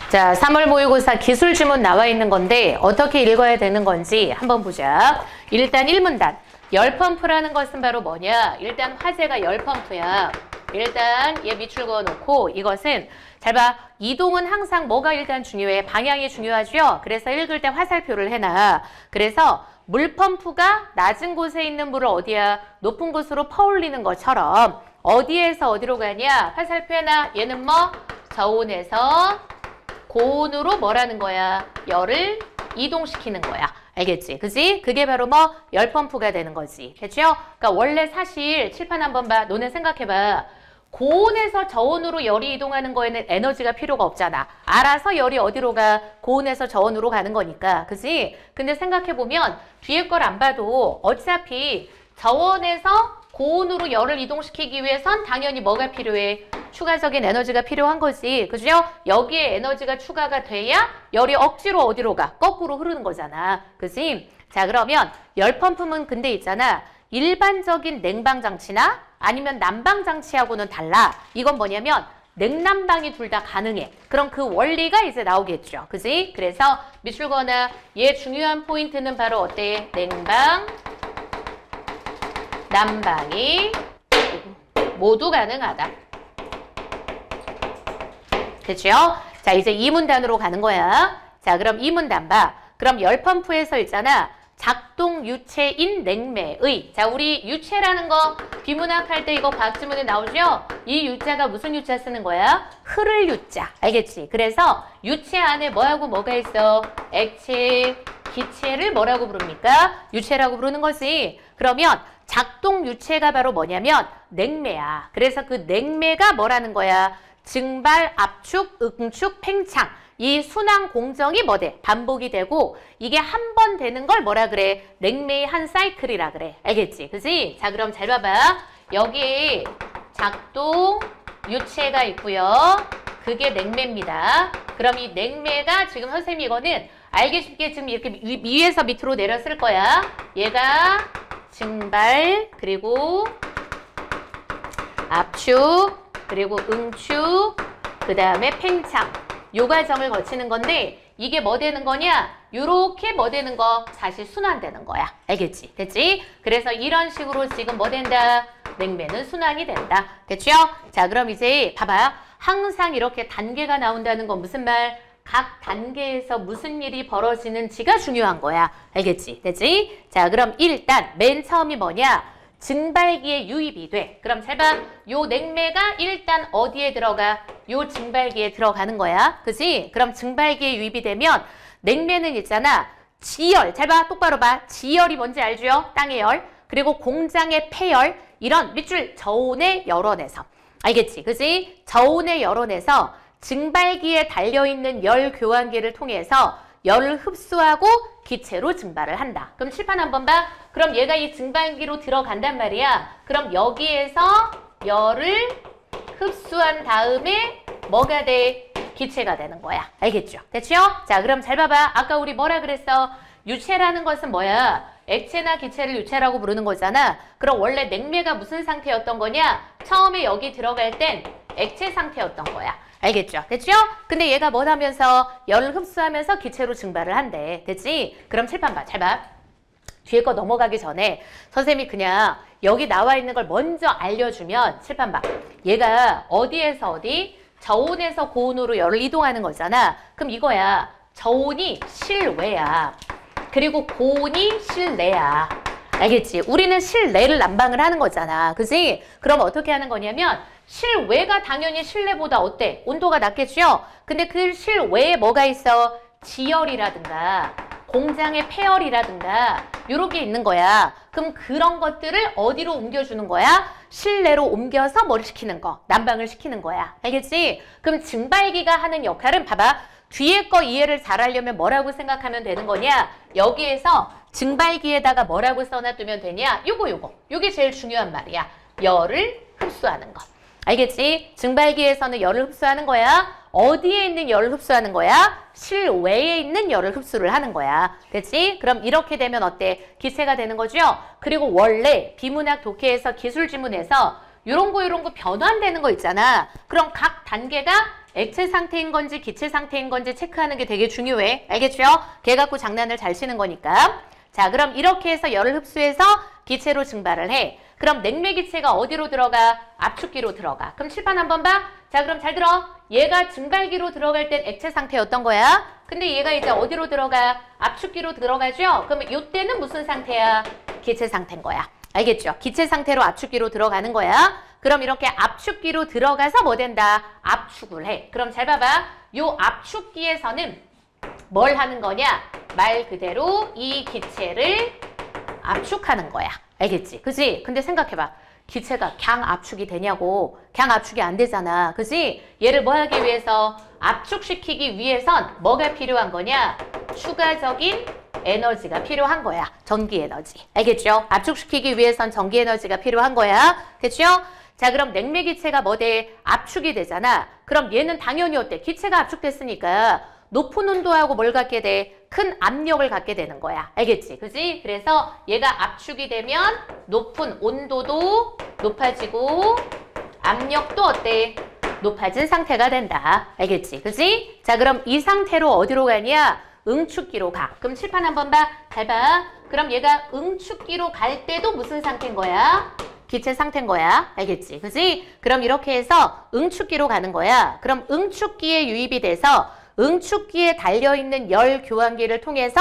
자, 3월 모의고사 기술 지문 나와 있는 건데 어떻게 읽어야 되는 건지 한번 보자. 일단 1문단. 열펌프라는 것은 바로 뭐냐? 일단 화재가 열펌프야. 일단 얘 밑줄 그어놓고 이것은 잘 봐. 이동은 항상 뭐가 일단 중요해? 방향이 중요하죠? 그래서 읽을 때 화살표를 해놔. 그래서 물펌프가 낮은 곳에 있는 물을 어디야? 높은 곳으로 퍼올리는 것처럼 어디에서 어디로 가냐? 화살표 해놔. 얘는 뭐? 저온에서 고온으로 뭐라는 거야? 열을 이동시키는 거야. 알겠지? 그지? 그게 바로 뭐? 열펌프가 되는 거지. 됐죠? 그러니까 원래 사실 칠판 한번 봐. 너네 생각해봐. 고온에서 저온으로 열이 이동하는 거에는 에너지가 필요가 없잖아. 알아서 열이 어디로 가? 고온에서 저온으로 가는 거니까. 그지? 근데 생각해보면 뒤에 걸 안 봐도 어차피 저온에서 고온으로 열을 이동시키기 위해선 당연히 뭐가 필요해? 추가적인 에너지가 필요한 거지. 그죠? 여기에 에너지가 추가가 돼야 열이 억지로 어디로 가? 거꾸로 흐르는 거잖아. 그지? 자, 그러면 열펌프는 근데 있잖아. 일반적인 냉방장치나 아니면 난방장치하고는 달라. 이건 뭐냐면 냉난방이 둘 다 가능해. 그럼 그 원리가 이제 나오겠죠. 그지? 그래서 밑줄 그어놔. 얘 중요한 포인트는 바로 어때? 냉방, 난방이 모두 가능하다. 됐죠? 자, 이제 2문단으로 가는 거야. 자, 그럼 2문단 봐. 그럼 열펌프에서 있잖아. 작동 유체인 냉매의. 자, 우리 유체라는 거 비문학할 때 이거 과학지문에 나오죠? 이 유자가 무슨 유자 쓰는 거야? 흐를 유자. 알겠지? 그래서 유체 안에 뭐하고 뭐가 있어? 액체, 기체를 뭐라고 부릅니까? 유체라고 부르는 거지. 그러면 작동 유체가 바로 뭐냐면 냉매야. 그래서 그 냉매가 뭐라는 거야? 증발, 압축, 응축, 팽창. 이 순환 공정이 뭐돼? 반복이 되고 이게 한 번 되는 걸 뭐라 그래? 냉매의 한 사이클이라 그래. 알겠지? 그지? 자, 그럼 잘 봐봐. 여기 작동 유체가 있고요. 그게 냉매입니다. 그럼 이 냉매가 지금 선생님이 이거는 알기 쉽게 지금 이렇게 위에서 밑으로 내렸을 거야. 얘가 증발, 그리고 압축, 그리고 응축, 그 다음에 팽창. 요 과정을 거치는 건데 이게 뭐 되는 거냐? 요렇게 뭐 되는 거? 사실 순환되는 거야. 알겠지? 됐지? 그래서 이런 식으로 지금 뭐 된다? 냉매는 순환이 된다. 됐죠? 자, 그럼 이제 봐봐요. 항상 이렇게 단계가 나온다는 건 무슨 말? 각 단계에서 무슨 일이 벌어지는지가 중요한 거야. 알겠지? 됐지? 자, 그럼 일단 맨 처음이 뭐냐? 증발기에 유입이 돼. 그럼 잘 봐. 요 냉매가 일단 어디에 들어가? 요 증발기에 들어가는 거야. 그지? 그럼 증발기에 유입이 되면 냉매는 있잖아. 지열. 잘 봐. 똑바로 봐. 지열이 뭔지 알죠? 땅의 열. 그리고 공장의 폐열. 이런 밑줄 저온의 열원에서. 알겠지? 그지? 저온의 열원에서 증발기에 달려있는 열 교환기를 통해서 열을 흡수하고 기체로 증발을 한다. 그럼 칠판 한번 봐. 그럼 얘가 이 증발기로 들어간단 말이야. 그럼 여기에서 열을 흡수한 다음에 뭐가 돼? 기체가 되는 거야. 알겠죠? 됐죠? 자, 그럼 잘 봐봐. 아까 우리 뭐라 그랬어? 유체라는 것은 뭐야? 액체나 기체를 유체라고 부르는 거잖아. 그럼 원래 냉매가 무슨 상태였던 거냐? 처음에 여기 들어갈 땐 액체 상태였던 거야. 알겠죠? 됐죠? 근데 얘가 뭘 하면서 열을 흡수하면서 기체로 증발을 한대. 됐지? 그럼 칠판 봐. 잘 봐. 뒤에 거 넘어가기 전에 선생님이 그냥 여기 나와 있는 걸 먼저 알려주면 칠판 봐. 얘가 어디에서 어디? 저온에서 고온으로 열을 이동하는 거잖아. 그럼 이거야. 저온이 실외야. 그리고 고온이 실내야. 알겠지? 우리는 실내를 난방을 하는 거잖아. 그지? 그럼 어떻게 하는 거냐면 실외가 당연히 실내보다 어때? 온도가 낮겠죠? 근데 그 실외에 뭐가 있어? 지열이라든가 공장의 폐열이라든가 요렇게 있는 거야. 그럼 그런 것들을 어디로 옮겨주는 거야? 실내로 옮겨서 뭘 시키는 거? 난방을 시키는 거야. 알겠지? 그럼 증발기가 하는 역할은 봐봐. 뒤에 거 이해를 잘 하려면 뭐라고 생각하면 되는 거냐? 여기에서 증발기에다가 뭐라고 써놔두면 되냐? 요게 제일 중요한 말이야. 열을 흡수하는 거. 알겠지? 증발기에서는 열을 흡수하는 거야. 어디에 있는 열을 흡수하는 거야? 실외에 있는 열을 흡수를 하는 거야. 됐지? 그럼 이렇게 되면 어때? 기체가 되는 거죠? 그리고 원래 비문학 독해에서 기술지문에서 요런 거 변환되는 거 있잖아. 그럼 각 단계가 액체 상태인 건지 기체 상태인 건지 체크하는 게 되게 중요해. 알겠죠? 걔 갖고 장난을 잘 치는 거니까. 자, 그럼 이렇게 해서 열을 흡수해서 기체로 증발을 해. 그럼 냉매 기체가 어디로 들어가? 압축기로 들어가. 그럼 칠판 한번 봐. 자, 그럼 잘 들어. 얘가 증발기로 들어갈 땐 액체 상태였던 거야. 근데 얘가 이제 어디로 들어가? 압축기로 들어가죠? 그러면 이때는 무슨 상태야? 기체 상태인 거야. 알겠죠? 기체 상태로 압축기로 들어가는 거야. 그럼 이렇게 압축기로 들어가서 뭐 된다? 압축을 해. 그럼 잘 봐봐. 요 압축기에서는 뭘 하는 거냐? 말 그대로 이 기체를 압축하는 거야. 알겠지? 그지? 근데 생각해봐. 기체가 그냥 압축이 되냐고. 그냥 압축이 안 되잖아. 그지? 얘를 뭐 하기 위해서? 압축시키기 위해선 뭐가 필요한 거냐? 추가적인 에너지가 필요한 거야. 전기 에너지. 알겠죠? 압축시키기 위해선 전기 에너지가 필요한 거야. 됐죠? 자, 그럼 냉매 기체가 뭐 돼? 압축이 되잖아. 그럼 얘는 당연히 어때? 기체가 압축됐으니까 높은 온도하고 뭘 갖게 돼? 큰 압력을 갖게 되는 거야. 알겠지? 그지? 그래서 얘가 압축이 되면 높은 온도도 높아지고 압력도 어때? 높아진 상태가 된다. 알겠지? 그지? 자, 그럼 이 상태로 어디로 가냐? 응축기로 가. 그럼 칠판 한번 봐. 잘 봐. 그럼 얘가 응축기로 갈 때도 무슨 상태인 거야? 기체 상태인 거야. 알겠지? 그지? 그럼 이렇게 해서 응축기로 가는 거야. 그럼 응축기에 유입이 돼서 응축기에 달려있는 열 교환기를 통해서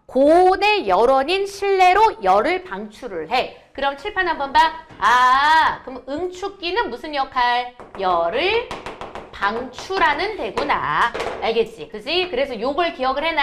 고온의 열원인 실내로 열을 방출을 해. 그럼 칠판 한번 봐. 아, 그럼 응축기는 무슨 역할? 열을 방출하는 데구나. 알겠지? 그지? 그래서 요걸 기억을 해놔.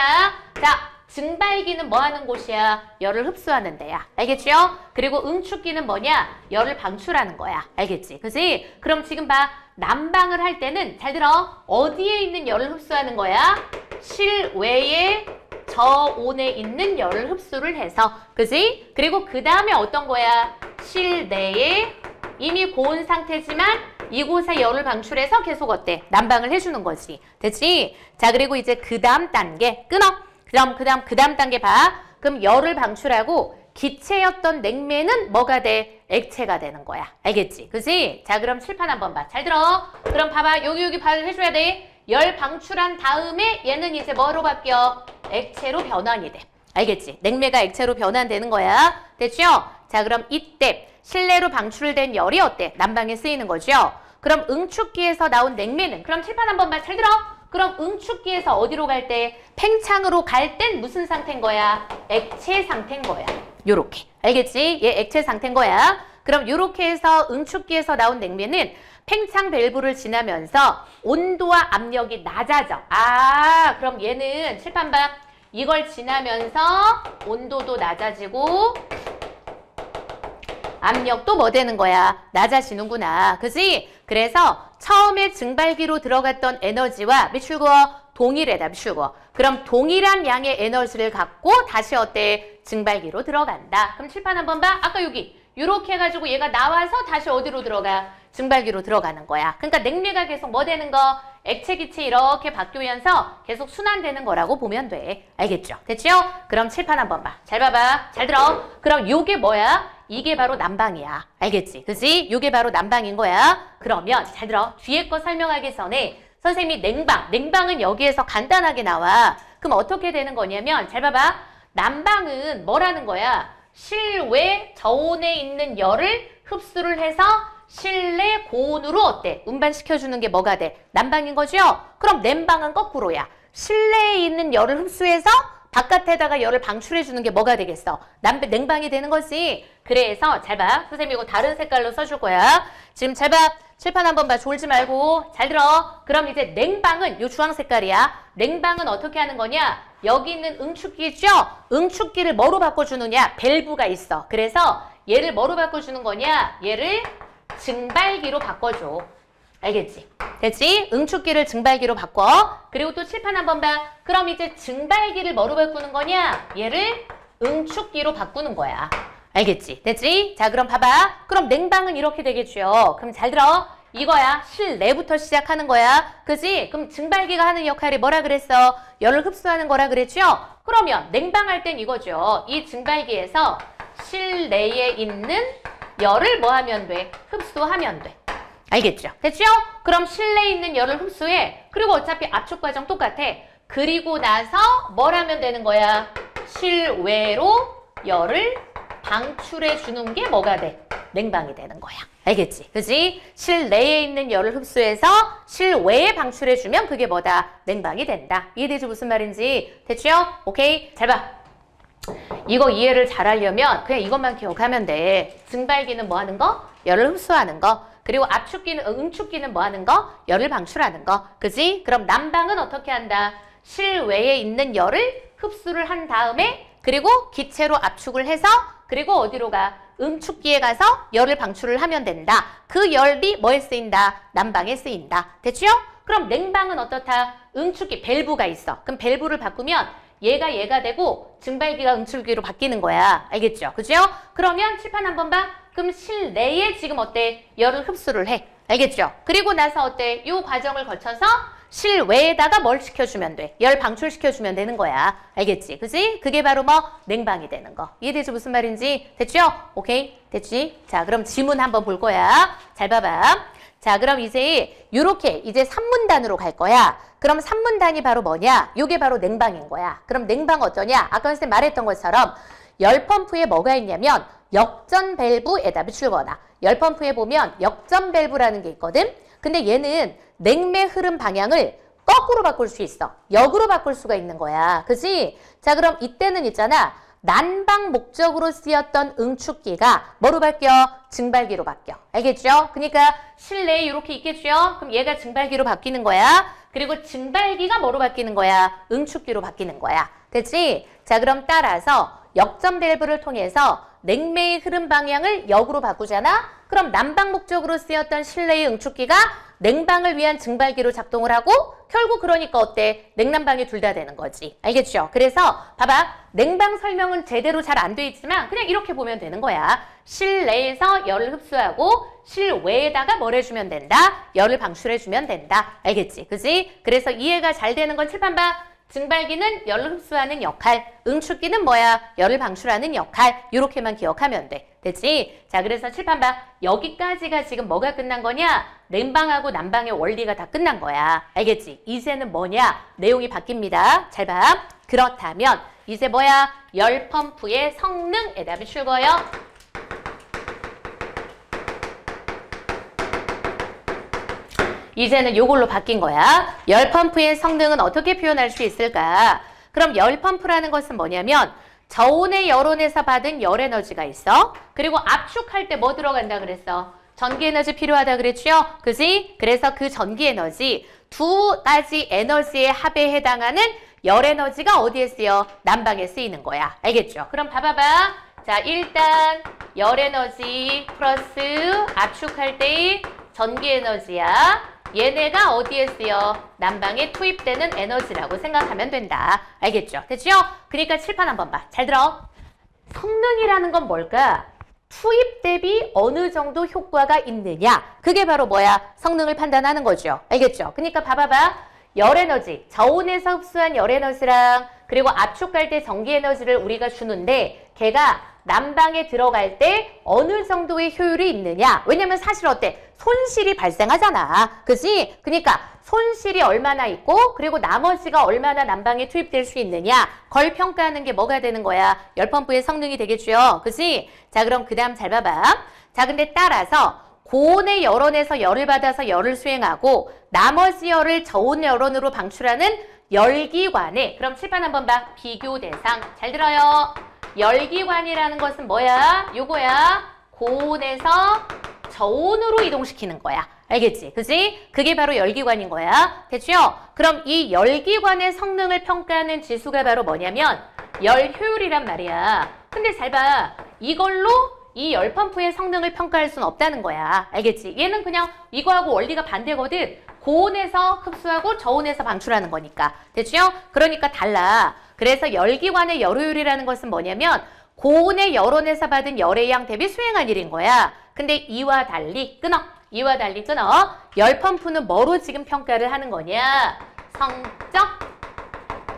자, 증발기는 뭐 하는 곳이야? 열을 흡수하는 데야. 알겠죠? 그리고 응축기는 뭐냐? 열을 방출하는 거야. 알겠지? 그지? 그럼 지금 봐. 난방을 할 때는 잘 들어. 어디에 있는 열을 흡수하는 거야? 실외에 저온에 있는 열을 흡수를 해서. 그지? 그리고 그 다음에 어떤 거야? 실내에 이미 고온 상태지만 이곳에 열을 방출해서 계속 어때? 난방을 해주는 거지. 됐지? 자, 그리고 이제 그 다음 단계 끊어. 그럼 그 다음 단계 봐. 그럼 열을 방출하고 기체였던 냉매는 뭐가 돼? 액체가 되는 거야. 알겠지? 그지? 자, 그럼 칠판 한번 봐. 잘 들어. 그럼 봐봐. 여기 발을 해줘야 돼. 열 방출한 다음에 얘는 이제 뭐로 바뀌어? 액체로 변환이 돼. 알겠지? 냉매가 액체로 변환되는 거야. 됐죠? 자, 그럼 이때 실내로 방출된 열이 어때? 난방에 쓰이는 거죠? 그럼 응축기에서 나온 냉매는? 그럼 칠판 한번 봐. 잘 들어. 그럼 응축기에서 어디로 갈 때? 팽창으로 갈 땐 무슨 상태인 거야? 액체 상태인 거야. 요렇게. 알겠지? 얘 액체 상태인 거야. 그럼 요렇게 해서 응축기에서 나온 냉매는 팽창 밸브를 지나면서 온도와 압력이 낮아져. 아, 그럼 얘는 칠판 봐. 이걸 지나면서 온도도 낮아지고 압력도 뭐 되는 거야? 낮아지는구나. 그지? 그래서 처음에 증발기로 들어갔던 에너지와 미출고 동일하다. 미출고. 그럼 동일한 양의 에너지를 갖고 다시 어때? 증발기로 들어간다. 그럼 칠판 한번 봐. 아까 여기 이렇게 해가지고 얘가 나와서 다시 어디로 들어가? 증발기로 들어가는 거야. 그러니까 냉매가 계속 뭐 되는 거? 액체, 기체 이렇게 바뀌면서 계속 순환되는 거라고 보면 돼. 알겠죠? 됐죠? 그럼 칠판 한번 봐. 잘 봐봐. 잘 들어. 그럼 요게 뭐야? 이게 바로 난방이야. 알겠지? 그지? 요게 바로 난방인 거야. 그러면 잘 들어. 뒤에 거 설명하기 전에 선생님이 냉방은 여기에서 간단하게 나와. 그럼 어떻게 되는 거냐면 잘 봐봐. 난방은 뭐라는 거야? 실외 저온에 있는 열을 흡수를 해서 실내 고온으로 어때? 운반시켜주는 게 뭐가 돼? 난방인 거죠? 그럼 냉방은 거꾸로야. 실내에 있는 열을 흡수해서 바깥에다가 열을 방출해주는 게 뭐가 되겠어? 냉방이 되는 거지. 그래서 잘 봐. 선생님 이거 다른 색깔로 써줄 거야. 지금 잘 봐. 칠판 한번 봐. 졸지 말고. 잘 들어. 그럼 이제 냉방은 요 주황 색깔이야. 냉방은 어떻게 하는 거냐? 여기 있는 응축기 있죠? 응축기를 뭐로 바꿔주느냐? 밸브가 있어. 그래서 얘를 뭐로 바꿔주는 거냐? 얘를 증발기로 바꿔줘. 알겠지? 됐지? 응축기를 증발기로 바꿔. 그리고 또 칠판 한번 봐. 그럼 이제 증발기를 뭐로 바꾸는 거냐? 얘를 응축기로 바꾸는 거야. 알겠지? 됐지? 자, 그럼 봐봐. 그럼 냉방은 이렇게 되겠죠. 그럼 잘 들어. 이거야. 실내부터 시작하는 거야. 그지? 그럼 증발기가 하는 역할이 뭐라 그랬어? 열을 흡수하는 거라 그랬죠? 그러면 냉방할 땐 이거죠. 이 증발기에서 실내에 있는 열을 뭐 하면 돼? 흡수하면 돼. 알겠죠? 됐죠? 그럼 실내에 있는 열을 흡수해. 그리고 어차피 압축 과정 똑같아. 그리고 나서 뭘 하면 되는 거야? 실외로 열을 방출해 주는 게 뭐가 돼? 냉방이 되는 거야. 알겠지? 그지? 실내에 있는 열을 흡수해서 실외에 방출해 주면 그게 뭐다? 냉방이 된다. 이해되지? 무슨 말인지? 됐죠? 오케이? 잘 봐. 이거 이해를 잘 하려면 그냥 이것만 기억하면 돼. 증발기는 뭐 하는 거? 열을 흡수하는 거. 그리고 압축기는, 응축기는 뭐 하는 거? 열을 방출하는 거. 그지? 그럼 난방은 어떻게 한다? 실외에 있는 열을 흡수를 한 다음에 그리고 기체로 압축을 해서 그리고 어디로 가? 응축기에 가서 열을 방출을 하면 된다. 그 열이 뭐에 쓰인다? 난방에 쓰인다. 됐죠? 그럼 냉방은 어떻다? 응축기, 밸브가 있어. 그럼 밸브를 바꾸면 얘가 되고 증발기가 응축기로 바뀌는 거야. 알겠죠? 그죠? 그러면 칠판 한번 봐. 그럼 실내에 지금 어때? 열을 흡수를 해. 알겠죠? 그리고 나서 어때? 이 과정을 거쳐서 실외에다가 뭘 시켜주면 돼? 열 방출시켜주면 되는 거야. 알겠지? 그지? 그게 바로 뭐? 냉방이 되는 거. 이해되죠? 무슨 말인지? 됐죠? 오케이? 됐지? 자, 그럼 지문 한번 볼 거야. 잘 봐봐. 자, 그럼 이제 요렇게 이제 3문단으로 갈 거야. 그럼 3문단이 바로 뭐냐? 요게 바로 냉방인 거야. 그럼 냉방 어떠냐? 아까 선생님 말했던 것처럼 열 펌프에 뭐가 있냐면 역전 밸브에다 비출거나 열 펌프에 보면 역전 밸브라는 게 있거든? 근데 얘는 냉매 흐름 방향을 거꾸로 바꿀 수 있어. 역으로 바꿀 수가 있는 거야. 그지? 자, 그럼 이때는 있잖아. 난방 목적으로 쓰였던 응축기가 뭐로 바뀌어? 증발기로 바뀌어. 알겠죠? 그러니까 실내에 이렇게 있겠죠? 그럼 얘가 증발기로 바뀌는 거야. 그리고 증발기가 뭐로 바뀌는 거야? 응축기로 바뀌는 거야. 됐지? 자, 그럼 따라서 역전 밸브를 통해서 냉매의 흐름 방향을 역으로 바꾸잖아? 그럼 난방 목적으로 쓰였던 실내의 응축기가 냉방을 위한 증발기로 작동을 하고 결국 그러니까 어때? 냉난방이 둘 다 되는 거지. 알겠죠? 그래서 봐봐. 냉방 설명은 제대로 잘 안 돼 있지만 그냥 이렇게 보면 되는 거야. 실내에서 열을 흡수하고 실외에다가 뭘 해주면 된다? 열을 방출해주면 된다. 알겠지? 그지? 그래서 이해가 잘 되는 건 칠판 봐. 증발기는 열을 흡수하는 역할, 응축기는 뭐야? 열을 방출하는 역할. 이렇게만 기억하면 돼. 됐지? 자, 그래서 칠판 봐. 여기까지가 지금 뭐가 끝난 거냐? 냉방하고 난방의 원리가 다 끝난 거야. 알겠지? 이제는 뭐냐? 내용이 바뀝니다. 잘 봐. 그렇다면 이제 뭐야? 열 펌프의 성능에다 비출 거예요. 이제는 요걸로 바뀐 거야. 열 펌프의 성능은 어떻게 표현할 수 있을까? 그럼 열 펌프라는 것은 뭐냐면 저온의 열온에서 받은 열 에너지가 있어. 그리고 압축할 때 뭐 들어간다 그랬어? 전기 에너지 필요하다 그랬죠? 그지? 그래서 그 전기 에너지 두 가지 에너지의 합에 해당하는 열 에너지가 어디에 쓰여? 난방에 쓰이는 거야. 알겠죠? 그럼 봐봐봐. 자, 일단 열 에너지 플러스 압축할 때의 전기 에너지야. 얘네가 어디에 쓰여? 난방에 투입되는 에너지라고 생각하면 된다. 알겠죠? 됐죠? 그러니까 칠판 한번 봐. 잘 들어. 성능이라는 건 뭘까? 투입 대비 어느 정도 효과가 있느냐. 그게 바로 뭐야? 성능을 판단하는 거죠. 알겠죠? 그러니까 봐봐봐. 열 에너지, 저온에서 흡수한 열 에너지랑 그리고 압축할 때 전기 에너지를 우리가 주는데 걔가 난방에 들어갈 때 어느 정도의 효율이 있느냐. 왜냐면 사실 어때? 손실이 발생하잖아. 그지? 그러니까 손실이 얼마나 있고 그리고 나머지가 얼마나 난방에 투입될 수 있느냐. 걸 평가하는 게 뭐가 되는 거야? 열펌프의 성능이 되겠죠. 그지? 자, 그럼 그 다음 잘 봐봐. 자, 근데 따라서 고온의 열원에서 열을 받아서 열을 수행하고 나머지 열을 저온 열원으로 방출하는 열기관에 그럼 칠판 한번 봐. 비교 대상. 잘 들어요. 열기관이라는 것은 뭐야? 요거야. 고온에서 저온으로 이동시키는 거야. 알겠지? 그지? 그게 바로 열기관인 거야. 됐죠? 그럼 이 열기관의 성능을 평가하는 지수가 바로 뭐냐면 열효율이란 말이야. 근데 잘 봐. 이걸로 이 열펌프의 성능을 평가할 수는 없다는 거야. 알겠지? 얘는 그냥 이거하고 원리가 반대거든. 고온에서 흡수하고 저온에서 방출하는 거니까. 됐죠? 그러니까 달라. 그래서 열기관의 열효율이라는 것은 뭐냐면 고온의 열온에서 받은 열의 양 대비 수행한 일인 거야. 근데 이와 달리 끊어. 이와 달리 끊어. 열펌프는 뭐로 지금 평가를 하는 거냐? 성적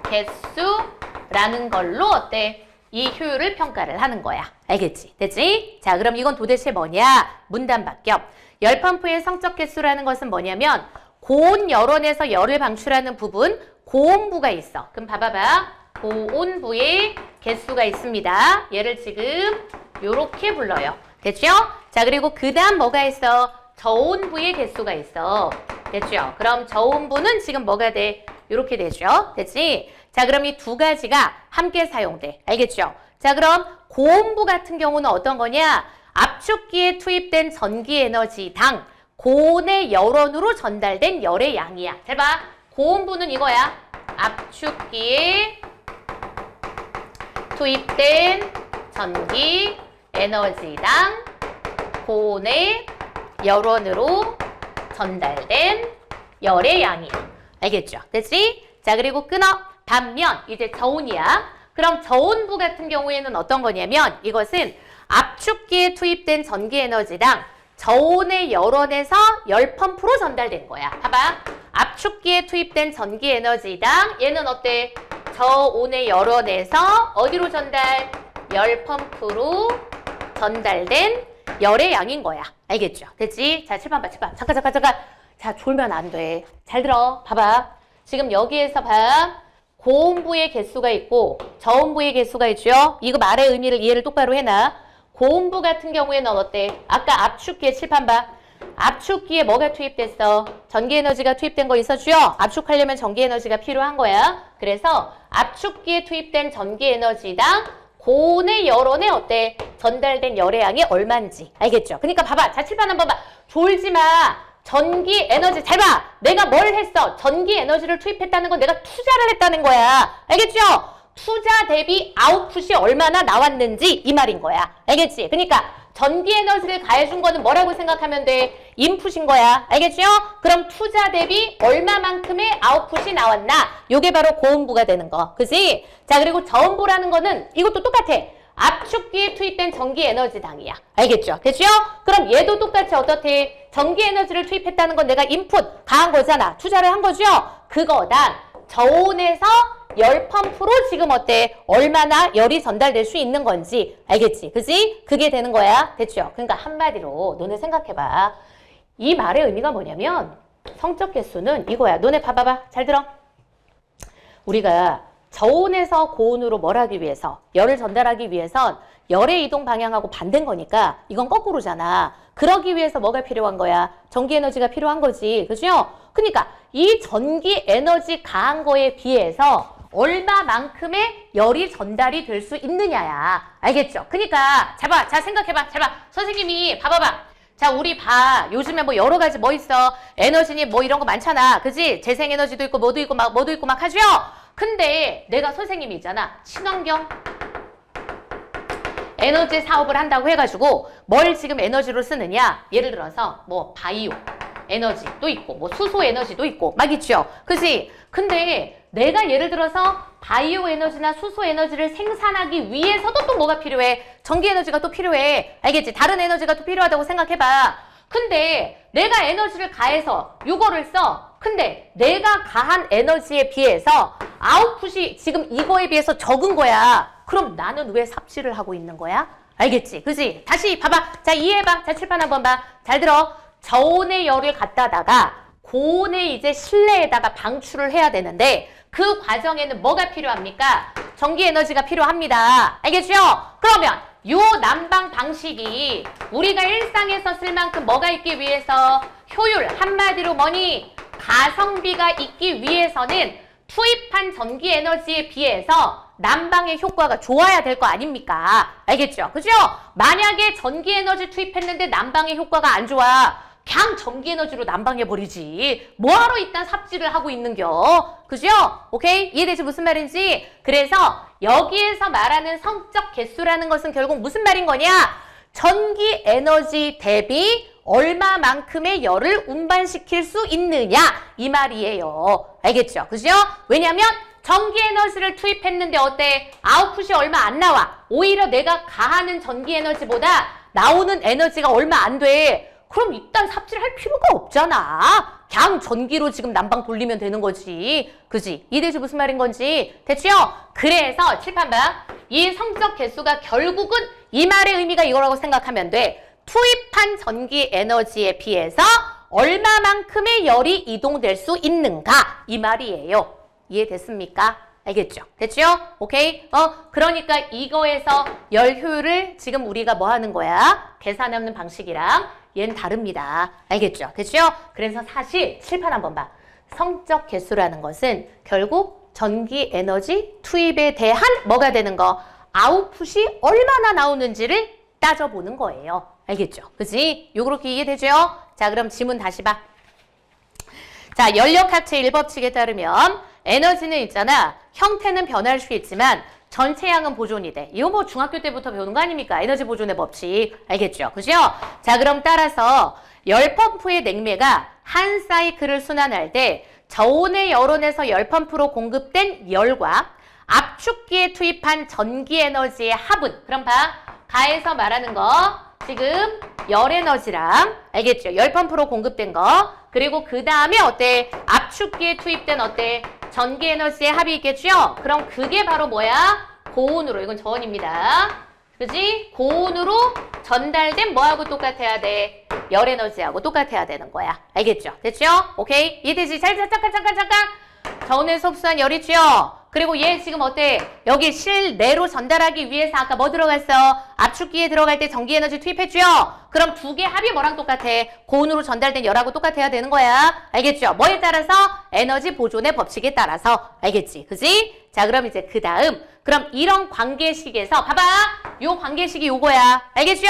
개수라는 걸로 어때? 이 효율을 평가를 하는 거야. 알겠지? 됐지? 자, 그럼 이건 도대체 뭐냐? 문단박격. 열펌프의 성적 개수라는 것은 뭐냐면 고온 열원에서 열을 방출하는 부분, 고온부가 있어. 그럼 봐봐봐. 고온부의 개수가 있습니다. 얘를 지금 요렇게 불러요. 됐죠? 자, 그리고 그 다음 뭐가 있어? 저온부의 개수가 있어. 됐죠? 그럼 저온부는 지금 뭐가 돼? 요렇게 되죠? 됐지? 자, 그럼 이 두 가지가 함께 사용돼. 알겠죠? 자, 그럼 고온부 같은 경우는 어떤 거냐? 압축기에 투입된 전기 에너지당 고온의 열원으로 전달된 열의 양이야. 잘 봐. 고온부는 이거야. 압축기에 투입된 전기 에너지당 고온의 열원으로 전달된 열의 양이야. 알겠죠? 됐지? 자, 그리고 끊어. 반면 이제 저온이야. 그럼 저온부 같은 경우에는 어떤 거냐면 이것은 압축기에 투입된 전기 에너지당 저온의 열원에서 열펌프로 전달된 거야. 봐봐. 압축기에 투입된 전기 에너지당 얘는 어때? 저온의 열원에서 어디로 전달? 열펌프로 전달된 열의 양인 거야. 알겠죠? 됐지? 자, 칠판 봐, 칠판. 잠깐. 자, 졸면 안 돼. 잘 들어. 봐봐. 지금 여기에서 봐. 고온부의 개수가 있고 저온부의 개수가 있죠? 이거 말의 의미를 이해를 똑바로 해놔. 고온부 같은 경우에는 어때? 아까 압축기에 칠판 봐. 압축기에 뭐가 투입됐어? 전기에너지가 투입된 거 있었죠? 압축하려면 전기에너지가 필요한 거야. 그래서 압축기에 투입된 전기에너지당 고온의 열원에 어때? 전달된 열의 양이 얼마인지. 알겠죠? 그러니까 봐봐. 자, 칠판 한번 봐. 졸지 마. 전기 에너지. 잘 봐. 내가 뭘 했어? 전기 에너지를 투입했다는 건 내가 투자를 했다는 거야. 알겠죠? 투자 대비 아웃풋이 얼마나 나왔는지 이 말인 거야. 알겠지? 그러니까 전기 에너지를 가해준 거는 뭐라고 생각하면 돼? 인풋인 거야. 알겠죠? 그럼 투자 대비 얼마만큼의 아웃풋이 나왔나? 요게 바로 고온부가 되는 거. 그지? 자, 그리고 저온부라는 거는 이것도 똑같아. 압축기에 투입된 전기 에너지당이야. 알겠죠? 됐죠? 그럼 얘도 똑같이 어떻게? 전기 에너지를 투입했다는 건 내가 인풋 가한 거잖아. 투자를 한 거죠? 그거당 저온에서 열 펌프로 지금 어때? 얼마나 열이 전달될 수 있는 건지 알겠지? 그지? 그게 되는 거야. 됐죠? 그러니까 한마디로 너네 생각해봐. 이 말의 의미가 뭐냐면 성적 개수는 이거야. 너네 봐봐봐. 잘 들어. 우리가 저온에서 고온으로 뭘 하기 위해서? 열을 전달하기 위해선 열의 이동 방향하고 반대인 거니까 이건 거꾸로잖아. 그러기 위해서 뭐가 필요한 거야? 전기 에너지가 필요한 거지. 그죠? 그러니까 이 전기 에너지 가한 거에 비해서 얼마만큼의 열이 전달이 될 수 있느냐야. 알겠죠? 그러니까 자 생각해봐. 잘 봐. 선생님이 봐봐봐. 자, 우리 봐. 요즘에 뭐 여러 가지 뭐 있어? 에너지니 뭐 이런 거 많잖아. 그지? 재생에너지도 있고 뭐도 있고 막 하죠? 근데 내가 선생님이 있잖아. 친환경 에너지 사업을 한다고 해가지고 뭘 지금 에너지로 쓰느냐? 예를 들어서 뭐 바이오 에너지도 있고 뭐 수소 에너지도 있고 막 있죠. 그지? 근데 내가 예를 들어서 바이오 에너지나 수소 에너지를 생산하기 위해서도 또 뭐가 필요해? 전기 에너지가 또 필요해. 알겠지? 다른 에너지가 또 필요하다고 생각해봐. 근데 내가 에너지를 가해서 요거를 써. 근데 내가 가한 에너지에 비해서 아웃풋이 지금 이거에 비해서 적은 거야. 그럼 나는 왜 삽질을 하고 있는 거야? 알겠지? 그지? 다시 봐봐. 자, 이해해봐. 자, 칠판 한번 봐. 잘 들어. 저온의 열을 갖다다가 고온의 이제 실내에다가 방출을 해야 되는데 그 과정에는 뭐가 필요합니까? 전기 에너지가 필요합니다. 알겠죠? 그러면 요 난방 방식이 우리가 일상에서 쓸 만큼 뭐가 있기 위해서? 효율, 한마디로 뭐니? 가성비가 있기 위해서는 투입한 전기 에너지에 비해서 난방의 효과가 좋아야 될 거 아닙니까? 알겠죠? 그죠? 만약에 전기 에너지 투입했는데 난방의 효과가 안 좋아. 그냥 전기 에너지로 난방해버리지. 뭐하러 이딴 삽질을 하고 있는겨? 그죠? 오케이? 이해되지 무슨 말인지? 그래서 여기에서 말하는 성적 개수라는 것은 결국 무슨 말인 거냐? 전기 에너지 대비 얼마만큼의 열을 운반시킬 수 있느냐? 이 말이에요. 알겠죠? 그죠? 왜냐면 전기 에너지를 투입했는데 어때? 아웃풋이 얼마 안 나와. 오히려 내가 가하는 전기 에너지보다 나오는 에너지가 얼마 안 돼. 그럼 이딴 삽질할 필요가 없잖아. 그냥 전기로 지금 난방 돌리면 되는 거지. 그지? 이해되지 무슨 말인 건지. 됐죠? 그래서 칠판 봐. 이 성적 개수가 결국은 이 말의 의미가 이거라고 생각하면 돼. 투입한 전기 에너지에 비해서 얼마만큼의 열이 이동될 수 있는가? 이 말이에요. 이해됐습니까? 알겠죠? 됐죠? 오케이? 그러니까 이거에서 열 효율을 지금 우리가 뭐 하는 거야? 계산하는 방식이랑 얘는 다릅니다. 알겠죠? 됐죠? 그래서 사실 칠판 한번 봐. 성적 개수라는 것은 결국 전기 에너지 투입에 대한 뭐가 되는 거? 아웃풋이 얼마나 나오는지를 따져보는 거예요. 알겠죠? 그지? 요렇게 이해되죠? 자, 그럼 지문 다시 봐. 자, 연력학체 1법칙에 따르면 에너지는 있잖아. 형태는 변할 수 있지만 전체 양은 보존이 돼. 이거 뭐 중학교 때부터 배우는 거 아닙니까? 에너지 보존의 법칙. 알겠죠? 그죠? 자, 그럼 따라서 열펌프의 냉매가 한 사이클을 순환할 때 저온의 열원에서 열펌프로 공급된 열과 압축기에 투입한 전기 에너지의 합은 그럼 봐. 가에서 말하는 거 지금 열 에너지랑 알겠죠? 열펌프로 공급된 거 그리고 그 다음에 어때? 압축기에 투입된 어때? 전기 에너지의 합이 있겠죠? 그럼 그게 바로 뭐야? 고온으로, 이건 저온입니다. 그지? 고온으로 전달된 뭐하고 똑같아야 돼? 열 에너지하고 똑같아야 되는 거야. 알겠죠? 됐죠? 오케이? 이해되지? 잠깐. 저온에서 흡수한 열이죠? 그리고 얘 지금 어때? 여기 실내로 전달하기 위해서 아까 뭐 들어갔어? 압축기에 들어갈 때 전기 에너지 투입했죠? 그럼 두 개 합이 뭐랑 똑같아? 고온으로 전달된 열하고 똑같아야 되는 거야. 알겠죠? 뭐에 따라서? 에너지 보존의 법칙에 따라서. 알겠지? 그지? 자, 그럼 이제 그 다음. 그럼 이런 관계식에서 봐봐. 요 관계식이 요거야. 알겠죠?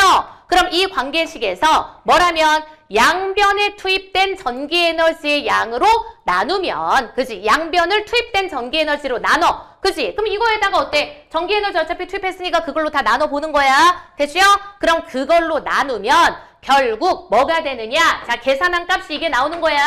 그럼 이 관계식에서 뭐라면 양변에 투입된 전기 에너지의 양으로 나누면 그지? 양변을 투입된 전기 에너지로 나눠. 그지? 그럼 이거에다가 어때? 전기 에너지 어차피 투입했으니까 그걸로 다 나눠보는 거야. 됐죠? 그럼 그걸로 나누면 결국 뭐가 되느냐? 자, 계산한 값이 이게 나오는 거야.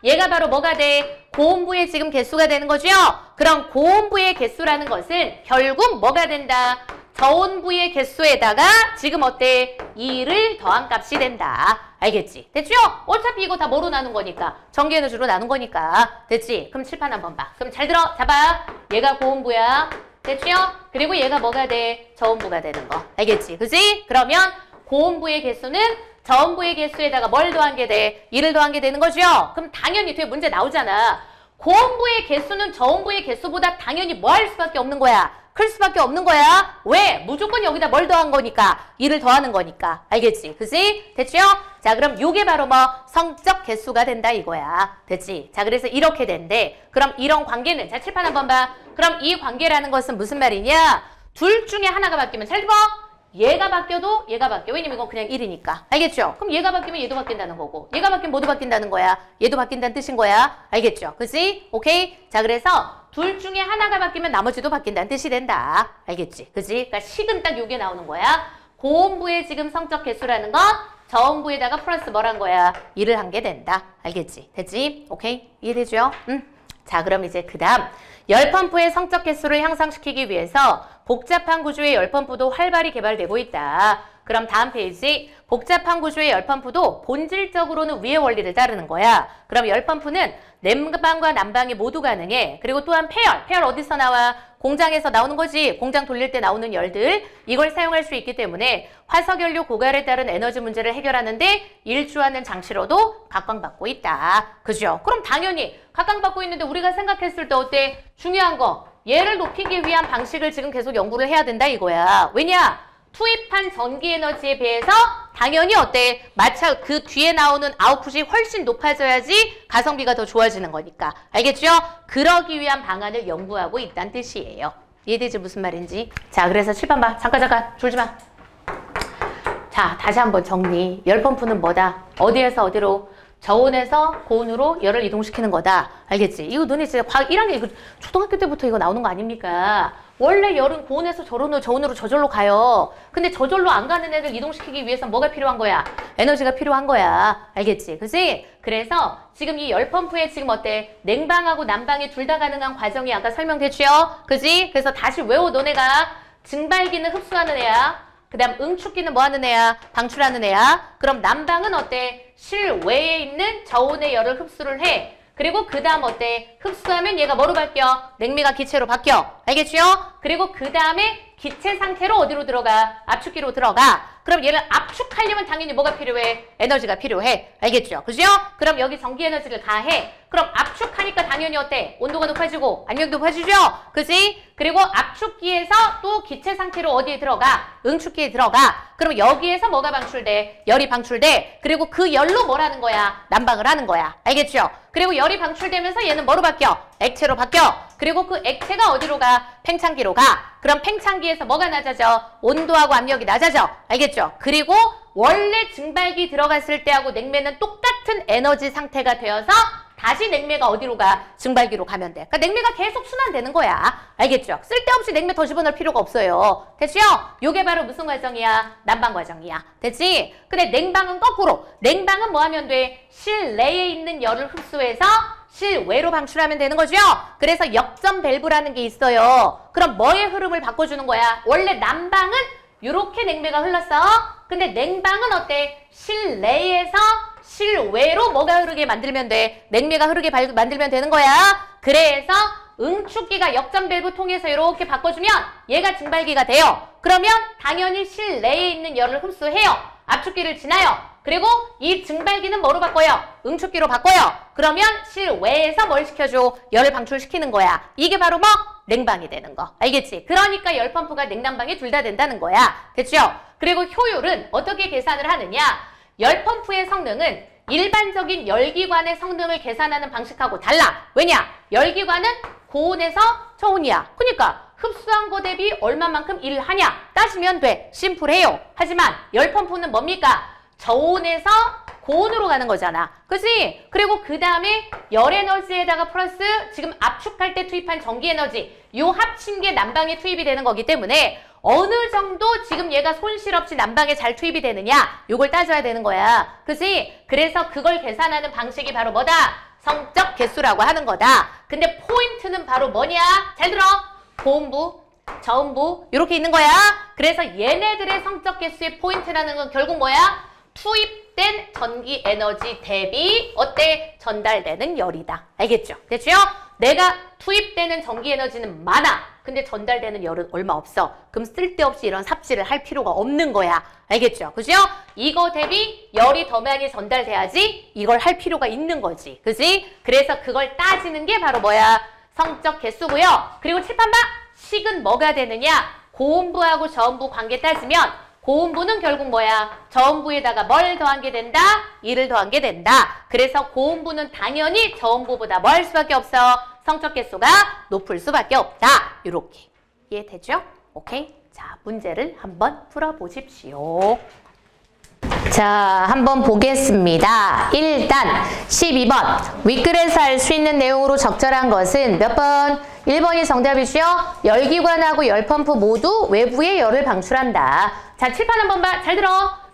얘가 바로 뭐가 돼? 고온부의 지금 개수가 되는 거죠? 그럼 고온부의 개수라는 것은 결국 뭐가 된다? 저온부의 개수에다가 지금 어때? 2를 더한 값이 된다. 알겠지? 됐죠? 어차피 이거 다 뭐로 나눈 거니까? 전기 에너지로 나눈 거니까. 됐지? 그럼 칠판 한번 봐. 그럼 잘 들어. 잡아. 얘가 고온부야. 됐죠? 그리고 얘가 뭐가 돼? 저온부가 되는 거. 알겠지? 그지? 그러면 고온부의 개수는 저온부의 개수에다가 뭘 더한 게 돼? 2를 더한 게 되는 거죠? 그럼 당연히 뒤에 문제 나오잖아. 고온부의 개수는 저온부의 개수보다 당연히 뭐 할 수밖에 없는 거야? 클 수밖에 없는 거야. 왜? 무조건 여기다 뭘 더한 거니까. 2를 더하는 거니까. 알겠지? 그지? 됐죠? 자, 그럼 요게 바로 뭐 성적 개수가 된다 이거야. 됐지? 자, 그래서 이렇게 된대. 그럼 이런 관계는 자, 칠판 한번 봐. 그럼 이 관계라는 것은 무슨 말이냐? 둘 중에 하나가 바뀌면 잘 들어. 얘가 바뀌어도 얘가 바뀌어. 왜냐면 이건 그냥 1이니까. 알겠죠? 그럼 얘가 바뀌면 얘도 바뀐다는 거고. 얘가 바뀌면 모두 바뀐다는 거야. 얘도 바뀐다는 뜻인 거야. 알겠죠? 그지? 오케이? 자, 그래서 둘 중에 하나가 바뀌면 나머지도 바뀐다는 뜻이 된다. 알겠지? 그지? 그러니까 식은 딱 요게 나오는 거야. 고온부의 지금 성적 개수라는 건 저온부에다가 플러스 뭐란 거야? 1을 한 게 된다. 알겠지? 됐지? 오케이? 이해되죠? 자, 그럼 이제 그 다음 열펌프의 성적 개수를 향상시키기 위해서 복잡한 구조의 열펌프도 활발히 개발되고 있다. 그럼 다음 페이지 복잡한 구조의 열펌프도 본질적으로는 위의 원리를 따르는 거야. 그럼 열펌프는 냉방과 난방이 모두 가능해. 그리고 또한 폐열 어디서 나와? 공장에서 나오는 거지. 공장 돌릴 때 나오는 열들 이걸 사용할 수 있기 때문에 화석연료 고갈에 따른 에너지 문제를 해결하는데 일조하는 장치로도 각광받고 있다. 그죠? 그럼 당연히 각광받고 있는데 우리가 생각했을 때 어때? 중요한 거 얘를 높이기 위한 방식을 지금 계속 연구를 해야 된다 이거야. 왜냐? 투입한 전기 에너지에 비해서 당연히 어때? 마차 그 뒤에 나오는 아웃풋이 훨씬 높아져야지 가성비가 더 좋아지는 거니까. 알겠죠? 그러기 위한 방안을 연구하고 있다는 뜻이에요. 이해되지 무슨 말인지? 자, 그래서 칠판 봐. 잠깐 졸지 마. 자, 다시 한번 정리. 열펌프는 뭐다? 어디에서 어디로? 저온에서 고온으로 열을 이동시키는 거다. 알겠지? 이거 너네 진짜 과학 1학년 이거 초등학교 때부터 이거 나오는 거 아닙니까? 원래 열은 고온에서 저온으로 저절로 가요. 근데 저절로 안 가는 애들 이동시키기 위해서 뭐가 필요한 거야? 에너지가 필요한 거야. 알겠지? 그치? 그래서 지금 이 열펌프에 지금 어때? 냉방하고 난방이 둘 다 가능한 과정이 아까 설명됐죠? 그지? 그래서 다시 외워 너네가 증발기는 흡수하는 애야. 그 다음 응축기는 뭐 하는 애야? 방출하는 애야. 그럼 난방은 어때? 실외에 있는 저온의 열을 흡수를 해. 그리고 그 다음 어때? 흡수하면 얘가 뭐로 바뀌어? 냉매가 기체로 바뀌어. 알겠죠? 그리고 그 다음에 기체 상태로 어디로 들어가? 압축기로 들어가. 그럼 얘를 압축하려면 당연히 뭐가 필요해? 에너지가 필요해. 알겠죠? 그죠? 그럼 여기 전기 에너지를 가해. 그럼 압축하니까 당연히 어때? 온도가 높아지고 압력도 높아지죠? 그지? 그리고 압축기에서 또 기체 상태로 어디에 들어가? 응축기에 들어가. 그럼 여기에서 뭐가 방출돼? 열이 방출돼. 그리고 그 열로 뭐라는 거야? 난방을 하는 거야. 알겠죠? 그리고 열이 방출되면서 얘는 뭐로 바뀌어? 액체로 바뀌어. 그리고 그 액체가 어디로 가? 팽창기로 가. 그럼 팽창기에서 뭐가 낮아져? 온도하고 압력이 낮아져. 알겠죠? 그리고 원래 증발기 들어갔을 때하고 냉매는 똑같은 에너지 상태가 되어서 다시 냉매가 어디로 가? 증발기로 가면 돼. 그러니까 냉매가 계속 순환되는 거야. 알겠죠? 쓸데없이 냉매 더 집어넣을 필요가 없어요. 됐죠? 요게 바로 무슨 과정이야? 난방 과정이야. 됐지? 근데 냉방은 거꾸로. 냉방은 뭐 하면 돼? 실내에 있는 열을 흡수해서 실외로 방출하면 되는 거죠? 그래서 역전 밸브라는 게 있어요. 그럼 뭐의 흐름을 바꿔주는 거야? 원래 난방은 이렇게 냉매가 흘렀어. 근데 냉방은 어때? 실내에서 실외로 뭐가 흐르게 만들면 돼? 냉매가 흐르게 만들면 되는 거야. 그래서 응축기가 역전 밸브 통해서 이렇게 바꿔주면 얘가 증발기가 돼요. 그러면 당연히 실내에 있는 열을 흡수해요. 압축기를 지나요. 그리고 이 증발기는 뭐로 바꿔요? 응축기로 바꿔요. 그러면 실외에서 뭘 시켜줘? 열을 방출시키는 거야. 이게 바로 뭐? 냉방이 되는 거. 알겠지? 그러니까 열펌프가 냉난방이 둘 다 된다는 거야. 됐죠? 그리고 효율은 어떻게 계산을 하느냐? 열펌프의 성능은 일반적인 열기관의 성능을 계산하는 방식하고 달라. 왜냐? 열기관은 고온에서 저온이야. 그러니까 흡수한 거 대비 얼마만큼 일을 하냐 따지면 돼. 심플해요. 하지만 열펌프는 뭡니까? 저온에서 고온으로 가는 거잖아. 그치? 그리고 그 다음에 열에너지에다가 플러스 지금 압축할 때 투입한 전기에너지 요 합친 게 난방에 투입이 되는 거기 때문에 어느 정도 지금 얘가 손실 없이 난방에 잘 투입이 되느냐 요걸 따져야 되는 거야. 그치? 그래서 그걸 계산하는 방식이 바로 뭐다? 성적 개수라고 하는 거다. 근데 포인트는 바로 뭐냐? 잘 들어. 고온부, 저온부 이렇게 있는 거야. 그래서 얘네들의 성적 개수의 포인트라는 건 결국 뭐야? 투입된 전기 에너지 대비 어때? 전달되는 열이다. 알겠죠? 됐죠? 내가 투입되는 전기 에너지는 많아. 근데 전달되는 열은 얼마 없어. 그럼 쓸데없이 이런 삽질을 할 필요가 없는 거야. 알겠죠? 그죠? 이거 대비 열이 더 많이 전달돼야지 이걸 할 필요가 있는 거지. 그지? 그래서 그걸 따지는 게 바로 뭐야? 성적 개수고요. 그리고 칠판 봐. 식은 뭐가 되느냐? 고온부하고 저온부 관계 따지면 고온부는 결국 뭐야? 저온부에다가 뭘 더한 게 된다? 1을 더한 게 된다. 그래서 고온부는 당연히 저온부보다 뭐 할 수밖에 없어? 성적 개수가 높을 수밖에 없다. 이렇게 이해되죠? 오케이? 자, 문제를 한번 풀어보십시오. 자, 한번 보겠습니다. 일단 12번 윗글에서 알 수 있는 내용으로 적절한 것은 몇 번? 1번이 정답이죠? 열기관하고 열펌프 모두 외부의 열을 방출한다. 자, 칠판 한번 봐. 잘 들어.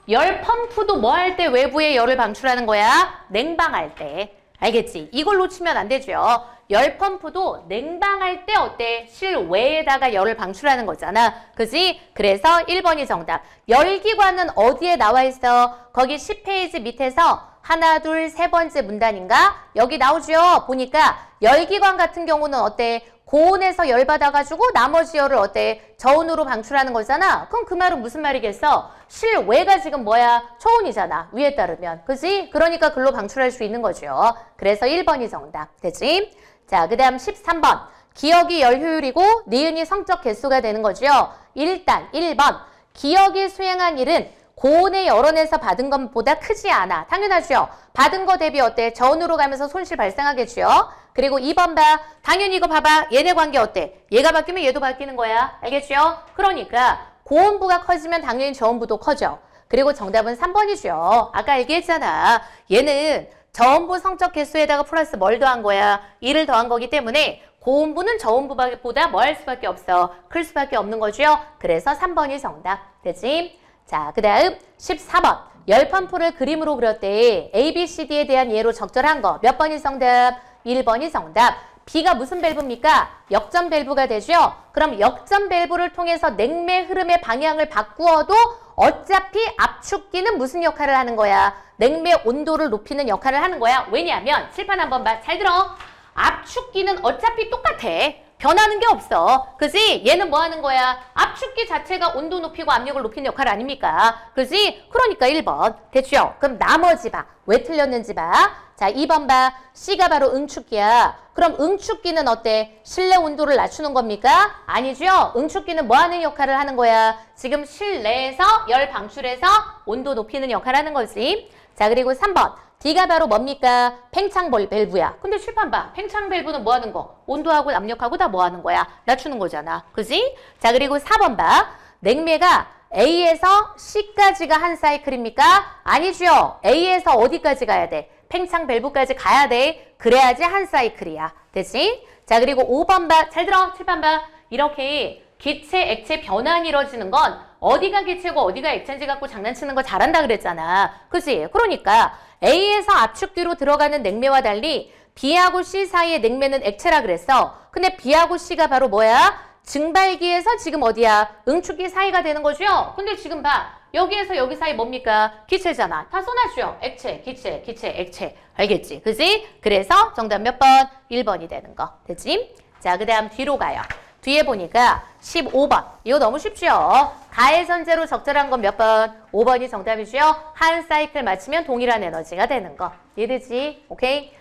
열펌프도 뭐 할 때 외부의 열을 방출하는 거야? 냉방할 때. 알겠지? 이걸 놓치면 안 되죠. 열펌프도 냉방할 때 어때? 실외에다가 열을 방출하는 거잖아. 그지? 그래서 1번이 정답. 열기관은 어디에 나와 있어? 거기 10페이지 밑에서 하나, 둘, 세 번째 문단인가? 여기 나오죠? 보니까 열기관 같은 경우는 어때? 고온에서 열 받아가지고 나머지 열을 어때? 저온으로 방출하는 거잖아. 그럼 그 말은 무슨 말이겠어? 실외가 지금 뭐야? 초온이잖아. 위에 따르면. 그지? 그러니까 글로 방출할 수 있는 거죠. 그래서 1번이 정답. 되지? 자, 그 다음 13번. 기억이 열 효율이고 니은이 성적 개수가 되는 거죠. 일단 1번. 기억이 수행한 일은 고온의 열원에서 받은 것보다 크지 않아. 당연하죠. 받은 거 대비 어때? 저온으로 가면서 손실 발생하겠죠. 그리고 2번 봐. 당연히 이거 봐봐. 얘네 관계 어때? 얘가 바뀌면 얘도 바뀌는 거야. 알겠죠? 그러니까 고온부가 커지면 당연히 저온부도 커져. 그리고 정답은 3번이죠. 아까 얘기했잖아. 얘는 저온부 성적 개수에다가 플러스 뭘 더한 거야? 1을 더한 거기 때문에 고온부는 저온부보다 뭐 할 수밖에 없어? 클 수밖에 없는 거죠. 그래서 3번이 정답. 되지? 자, 그 다음 14번. 열펌프를 그림으로 그렸대. A, B, C, D에 대한 예로 적절한 거. 몇 번이 정답? 1번이 정답. B가 무슨 밸브입니까? 역전 밸브가 되죠? 그럼 역전 밸브를 통해서 냉매 흐름의 방향을 바꾸어도 어차피 압축기는 무슨 역할을 하는 거야? 냉매 온도를 높이는 역할을 하는 거야. 왜냐하면 칠판 한번 봐. 잘 들어. 압축기는 어차피 똑같아. 변하는 게 없어. 그지? 얘는 뭐 하는 거야? 압축기 자체가 온도 높이고 압력을 높이는 역할 아닙니까? 그지? 그러니까 1번. 됐죠? 그럼 나머지 봐. 왜 틀렸는지 봐. 자, 2번 봐. C가 바로 응축기야. 그럼 응축기는 어때? 실내 온도를 낮추는 겁니까? 아니죠? 응축기는 뭐 하는 역할을 하는 거야? 지금 실내에서 열 방출해서 온도 높이는 역할을 하는 거지. 자, 그리고 3번. D가 바로 뭡니까? 팽창 밸브야. 근데 칠판 봐. 팽창 밸브는 뭐 하는 거? 온도하고 압력하고 다 뭐 하는 거야? 낮추는 거잖아. 그지? 자, 그리고 4번 봐. 냉매가 A에서 C까지가 한 사이클입니까? 아니죠. A에서 어디까지 가야 돼? 팽창 밸브까지 가야 돼. 그래야지 한 사이클이야. 됐지? 자, 그리고 5번 봐. 잘 들어. 칠판 봐. 이렇게 기체, 액체 변환이 이루어지는 건 어디가 기체고 어디가 액체인지 갖고 장난치는 거 잘한다 그랬잖아. 그치? 그러니까 A에서 압축기로 들어가는 냉매와 달리 B하고 C 사이의 냉매는 액체라 그랬어. 근데 B하고 C가 바로 뭐야? 증발기에서 지금 어디야? 응축기 사이가 되는 거죠? 근데 지금 봐. 여기에서 여기 사이 뭡니까? 기체잖아. 다 써놔줘. 액체, 기체, 기체, 액체. 알겠지? 그지? 그래서 정답 몇 번? 1번이 되는 거. 됐지? 자, 그 다음 뒤로 가요. 뒤에 보니까 15번. 이거 너무 쉽죠? 가해선제로 적절한 건 몇 번? 5번이 정답이죠? 한 사이클 맞추면 동일한 에너지가 되는 거. 이해되지? 오케이?